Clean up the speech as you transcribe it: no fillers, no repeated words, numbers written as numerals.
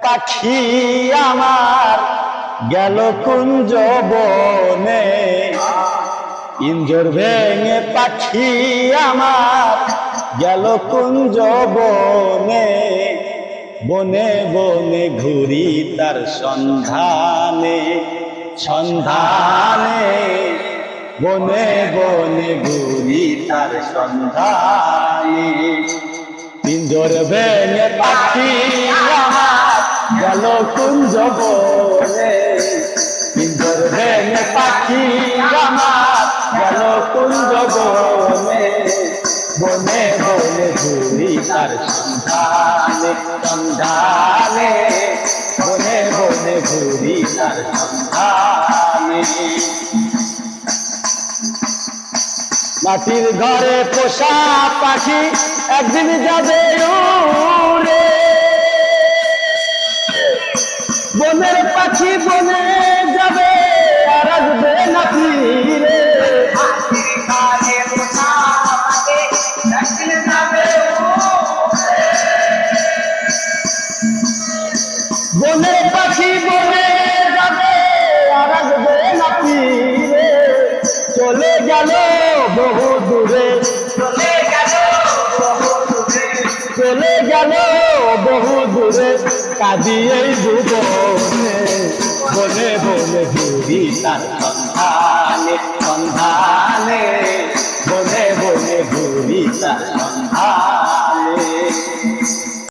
পাখি আমার গেল কুঞ্জ বনে, পিঞ্জর ভেঙে পাখি আমার গেল কুঞ্জ বনে। বনে বনে ঘুরি তার সন্ধানে সন্ধানে, বনে বনে ঘুরি তার সন্ধানে। পিঞ্জর ভেঙে পাখি আমার গেল কুঞ্জ বনে, পিঞ্জর ভেঙে পাখি আমার গেল কুঞ্জ বনে। বনে বনে ঘুরি তার সন্ধানে সন্ধানে, বনে বনে ঘুরি তার সন্ধানে। মাটির ঘরে পোষা পাখি একদিন যাবে উড়ে, বনের পাখি বনে যাবে আর আসবে না ফিরে। বনের পাখি বনে যাবে আর আসবে না ফিরে। চলে গেল বহু দূরে, চলে গেল বহু দূরে, কাঁদিয়েই ভুবনে। বনে বনে ঘুরি তার সন্ধানে সন্ধানে,